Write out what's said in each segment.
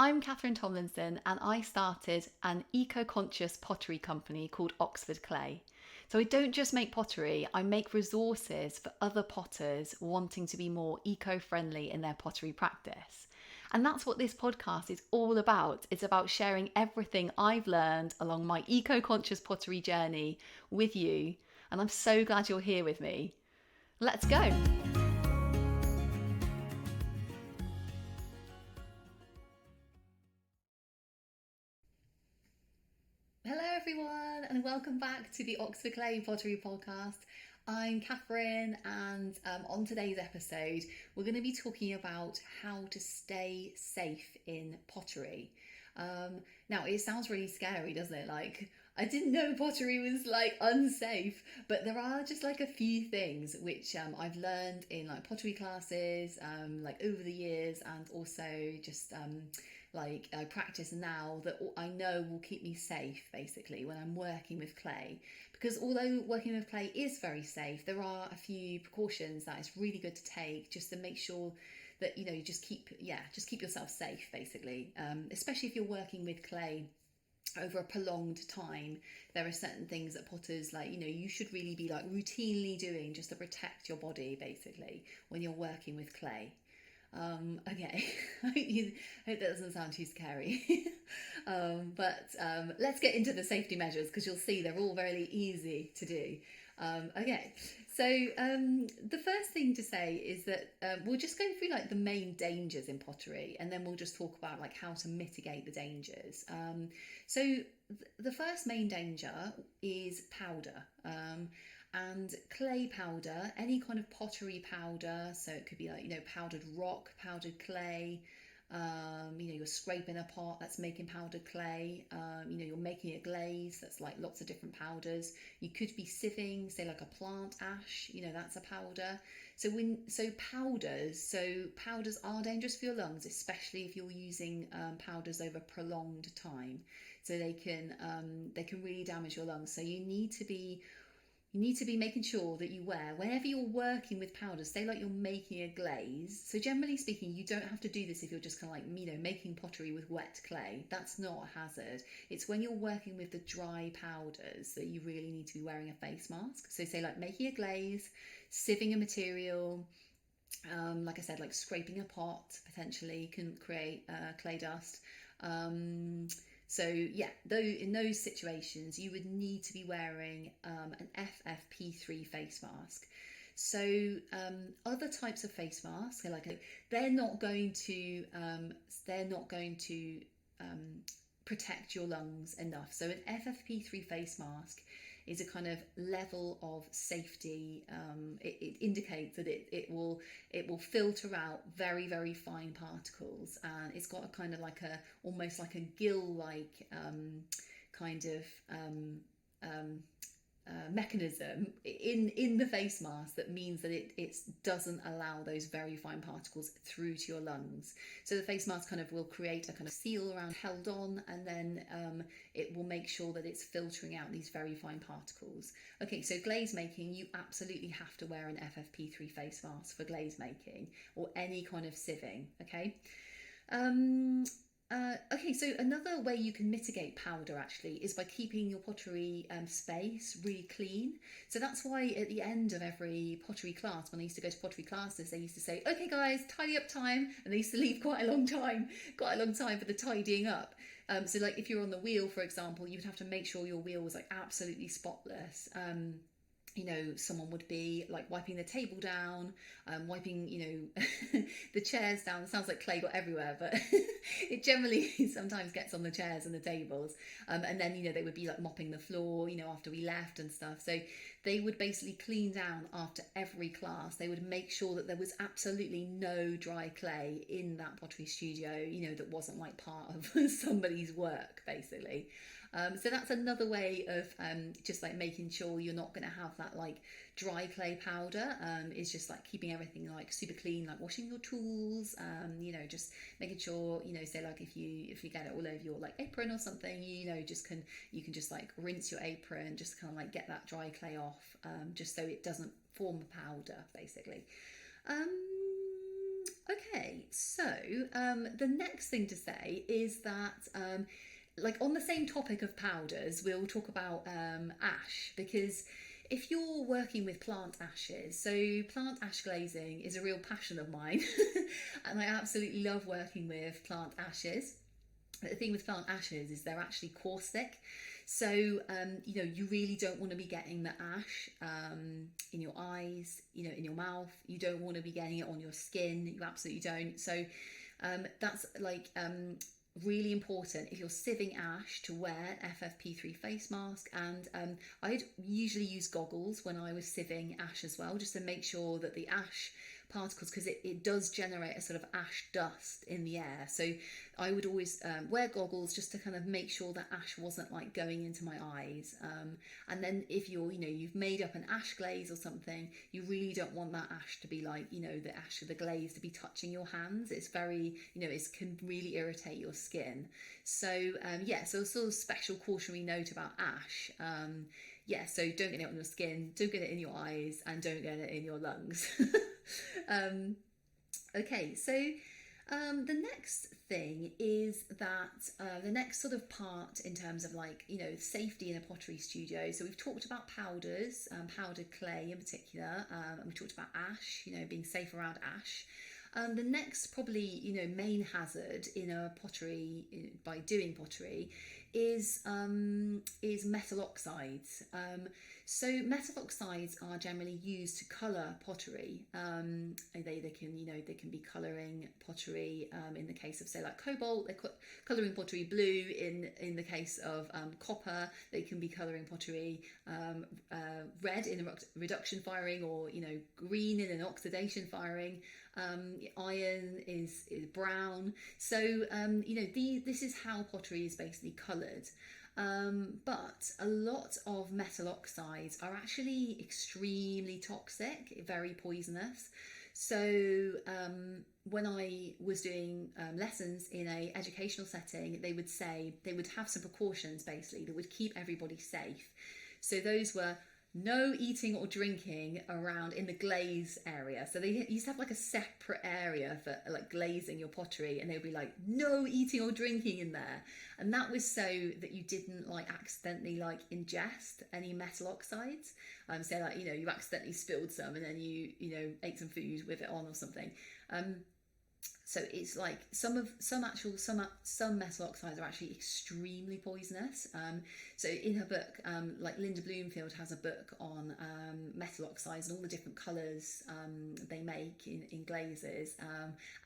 I'm Catherine Tomlinson and I started an eco-conscious pottery company called Oxford Clay. So I don't just make pottery, I make resources for other potters wanting to be more eco-friendly in their pottery practice. And that's what this podcast is all about. It's about sharing everything I've learned along my eco-conscious pottery journey with you. And I'm so glad you're here with me. Let's go. Hello, everyone, and welcome back to the Oxford Clay Pottery Podcast. I'm Catherine, and on today's episode, we're going to be talking about how to stay safe in pottery. Now, it sounds really scary, doesn't it? Like, I didn't know pottery was like unsafe, but there are just like a few things which I've learned in like pottery classes, like over the years, and also just like I practice now that I know will keep me safe basically when I'm working with clay. Because although working with clay is very safe, there are a few precautions that it's really good to take just to make sure that you just keep yourself safe basically, especially if you're working with clay over a prolonged time. There are certain things that potters you should really be like routinely doing just to protect your body basically when you're working with clay. Okay, I hope that doesn't sound too scary. But let's get into the safety measures because you'll see they're all very easy to do. Okay, so the first thing to say is that we'll just go through like the main dangers in pottery, and then we'll just talk about like how to mitigate the dangers. The first main danger is powder. And clay powder, any kind of pottery powder, so it could be like powdered rock, powdered clay, you're scraping a pot that's making powdered clay, you're making a glaze that's like lots of different powders. You could be sieving, say like a plant ash, that's a powder. Powders are dangerous for your lungs, especially if you're using powders over prolonged time. So they can really damage your lungs. So you need to be making sure that you wear, whenever you're working with powders, say like you're making a glaze. So generally speaking, you don't have to do this if you're just kind of like, making pottery with wet clay. That's not a hazard. It's when you're working with the dry powders that you really need to be wearing a face mask. So say like making a glaze, sieving a material, like I said, like scraping a pot potentially can create clay dust. In those situations, you would need to be wearing an FFP3 face mask. So other types of face masks, they're not going to protect your lungs enough. So an FFP3 face mask is a kind of level of safety. It indicates that it will filter out very, very fine particles, and it's got a kind of like almost like a gill like kind of mechanism in the face mask that means that it doesn't allow those very fine particles through to your lungs. So the face mask kind of will create a kind of seal around held on, and then it will make sure that it's filtering out these very fine particles. Okay, so glaze making, you absolutely have to wear an FFP3 face mask for glaze making or any kind of sieving. Okay, so another way you can mitigate powder actually is by keeping your pottery space really clean. So that's why at the end of every pottery class, when I used to go to pottery classes, they used to say, "Okay, guys, tidy up time," and they used to leave quite a long time for the tidying up. So like if you're on the wheel, for example, you would have to make sure your wheel was like absolutely spotless. Someone would be like wiping the table down, wiping, the chairs down. It sounds like clay got everywhere, but it generally sometimes gets on the chairs and the tables. And then, they would be like mopping the floor, after we left and stuff. So they would basically clean down after every class. They would make sure that there was absolutely no dry clay in that pottery studio, that wasn't like part of somebody's work, basically. So that's another way of just like making sure you're not going to have that like dry clay powder. Is just like keeping everything like super clean, like washing your tools, just making sure, say like if you get it all over your like apron or something, you can just like rinse your apron, just kind of like get that dry clay off, just so it doesn't form a powder basically. Okay, so the next thing to say is that, like on the same topic of powders, we'll talk about ash, because if you're working with plant ashes, so plant ash glazing is a real passion of mine, and I absolutely love working with plant ashes. But the thing with plant ashes is they're actually caustic. So, you really don't want to be getting the ash in your eyes, in your mouth. You don't want to be getting it on your skin. You absolutely don't. So, that's really important if you're sieving ash to wear FFP3 face mask. And I'd usually use goggles when I was sieving ash as well, just to make sure that the ash particles, because it does generate a sort of ash dust in the air, so I would always wear goggles just to kind of make sure that ash wasn't like going into my eyes. And then if you've made up an ash glaze or something, you really don't want that ash to be like, the ash of the glaze to be touching your hands. It's very, it can really irritate your skin. So so a sort of special cautionary note about ash. So don't get it on your skin, don't get it in your eyes, and don't get it in your lungs. Okay, so the next thing is that the next sort of part in terms of safety in a pottery studio. So we've talked about powders, powdered clay in particular, and we talked about ash, being safe around ash. The next probably main hazard in a pottery by doing pottery is metal oxides. So metal oxides are generally used to colour pottery. They can be colouring pottery in the case of, say, like cobalt. They're colouring pottery blue. In the case of copper, they can be colouring pottery red in a reduction firing, or green in an oxidation firing. Iron is brown. So this is how pottery is basically coloured. But a lot of metal oxides are actually extremely toxic, very poisonous. So when I was doing lessons in a educational setting, they would have some precautions basically that would keep everybody safe. So those were no eating or drinking around in the glaze area. So they used to have like a separate area for like glazing your pottery, and they'd be like, no eating or drinking in there. And that was so that you didn't accidentally ingest any metal oxides. So you accidentally spilled some, and then you ate some food with it on or something. So it's like some metal oxides are actually extremely poisonous. So in her book, Linda Bloomfield has a book on metal oxides and all the different colours they make in glazes.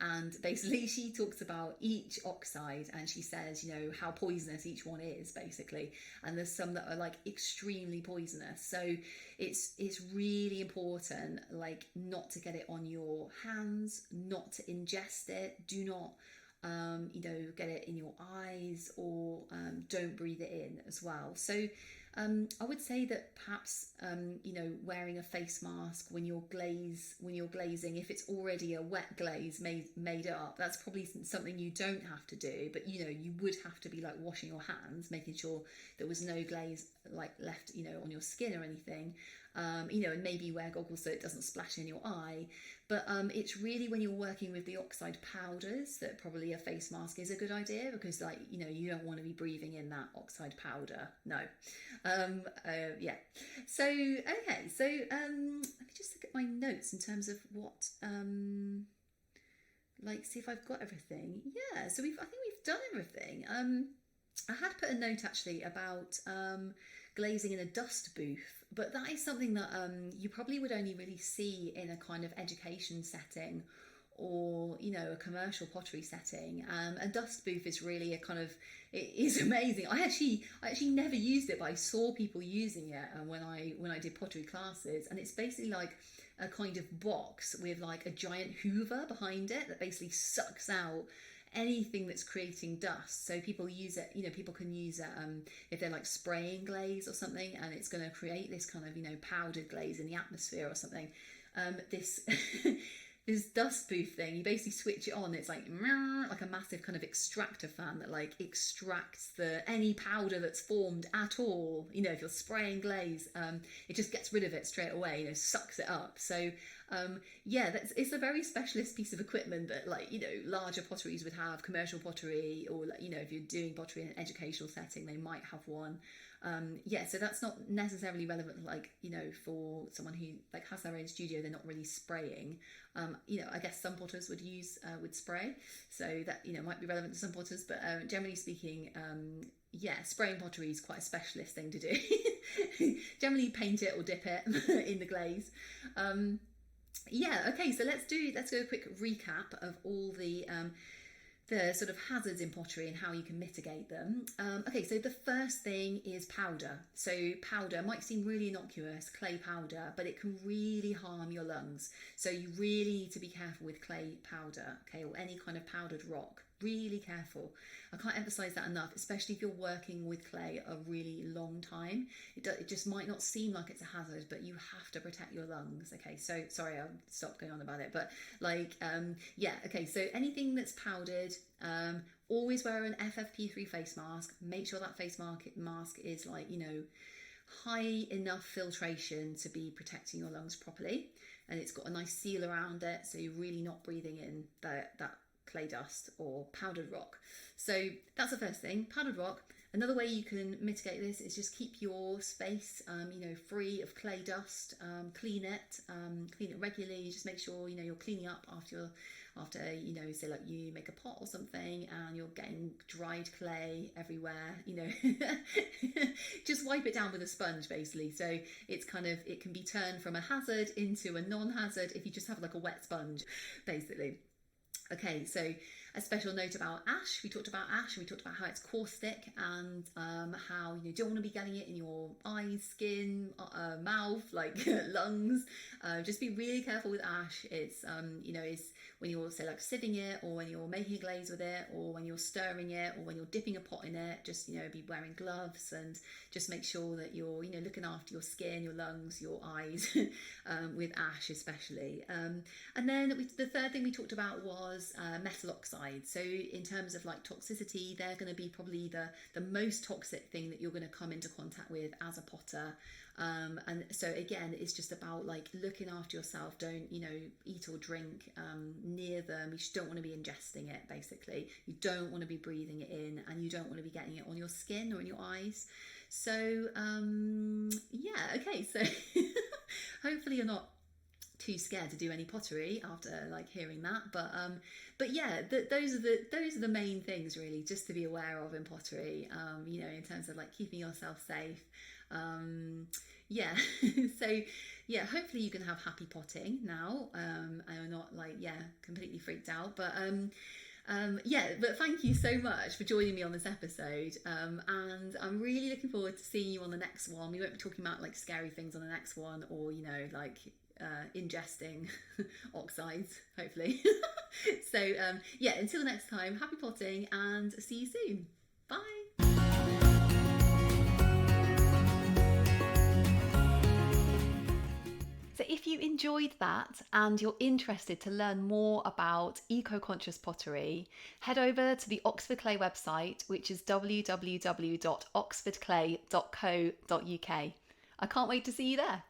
And basically she talks about each oxide, and she says, how poisonous each one is basically. And there's some that are extremely poisonous. So it's really important not to get it on your hands, not to ingest it. Do not get it in your eyes, or don't breathe it in as well. So I would say that perhaps wearing a face mask when you're glazing, if it's already a wet glaze made up, that's probably something you don't have to do, but you would have to be washing your hands, making sure there was no glaze left on your skin or anything. And maybe wear goggles so it doesn't splash in your eye. But it's really when you're working with the oxide powders that probably a face mask is a good idea, because you don't want to be breathing in that oxide powder. No. So okay, so let me just look at my notes in terms of what see if I've got everything. Yeah, so I think we've done everything. I had put a note actually about glazing in a dust booth, but that is something that you probably would only really see in a kind of education setting, or a commercial pottery setting. A dust booth is really it is amazing. I actually never used it, but I saw people using it when I did pottery classes, and it's basically like a kind of box with a giant hoover behind it that basically sucks out anything that's creating dust. So people use it, people can use it if they're spraying glaze or something, and it's going to create this kind of powdered glaze in the atmosphere or something. This this dust booth thing. You basically switch it on. It's like a massive kind of extractor fan that like extracts any powder that's formed at all. You know, if you're spraying glaze, it just gets rid of it straight away. You know, sucks it up. So yeah, it's a very specialist piece of equipment that, like, you know, larger potteries would have, commercial pottery, or like, you know, if you're doing pottery in an educational setting, they might have one. Yeah, so that's not necessarily relevant, like, you know, for someone who like has their own studio, they're not really spraying. You know, I guess some potters would spray, so that, you know, might be relevant to some potters, but generally speaking, yeah, spraying pottery is quite a specialist thing to do. Generally paint it or dip it in the glaze. Yeah, okay, so let's do a quick recap of all the sort of hazards in pottery and how you can mitigate them. Okay, so the first thing is powder. So powder might seem really innocuous, clay powder, but it can really harm your lungs. So you really need to be careful with clay powder, okay, or any kind of powdered rock. Really careful. I can't emphasize that enough, especially if you're working with clay a really long time. It just might not seem like it's a hazard, but you have to protect your lungs. Okay, so sorry, I'll stop going on about it, but like, yeah, okay, so anything that's powdered, always wear an FFP3 face mask. Make sure that face mask is, like, you know, high enough filtration to be protecting your lungs properly, and it's got a nice seal around it, so you're really not breathing in that clay dust or powdered rock. So that's the first thing, powdered rock. Another way you can mitigate this is just keep your space, you know, free of clay dust. Clean it regularly. Just make sure, you know, you're cleaning up after, you know, say like you make a pot or something and you're getting dried clay everywhere, you know. Just wipe it down with a sponge, basically. So it's kind of, it can be turned from a hazard into a non-hazard if you just have like a wet sponge, basically. Okay, so a special note about ash. We talked about ash, and we talked about how it's caustic, and how you don't want to be getting it in your eyes, skin, mouth, like lungs. Just be really careful with ash. It's you know, it's when you're, say, like sieving it, or when you're making a glaze with it, or when you're stirring it, or when you're dipping a pot in it. Just, you know, be wearing gloves and just make sure that you're, you know, looking after your skin, your lungs, your eyes, with ash especially. And then the third thing we talked about was metal oxide. So in terms of like toxicity, they're going to be probably the most toxic thing that you're going to come into contact with as a potter. And so again, it's just about like looking after yourself. Don't, you know, eat or drink near them. You just don't want to be ingesting it, basically. You don't want to be breathing it in, and you don't want to be getting it on your skin or in your eyes. So yeah, okay, so hopefully you're not too scared to do any pottery after like hearing that, but yeah, those are the main things really, just to be aware of in pottery, you know, in terms of like keeping yourself safe. Yeah. So yeah, hopefully you can have happy potting now, and you're not like, yeah, completely freaked out, but yeah, but thank you so much for joining me on this episode, and I'm really looking forward to seeing you on the next one. We won't be talking about like scary things on the next one, or, you know, like ingesting oxides, hopefully. So yeah, until next time, happy potting and see you soon. Bye. So if you enjoyed that and you're interested to learn more about eco-conscious pottery, head over to the Oxford Clay website, which is www.oxfordclay.co.uk. I can't wait to see you there.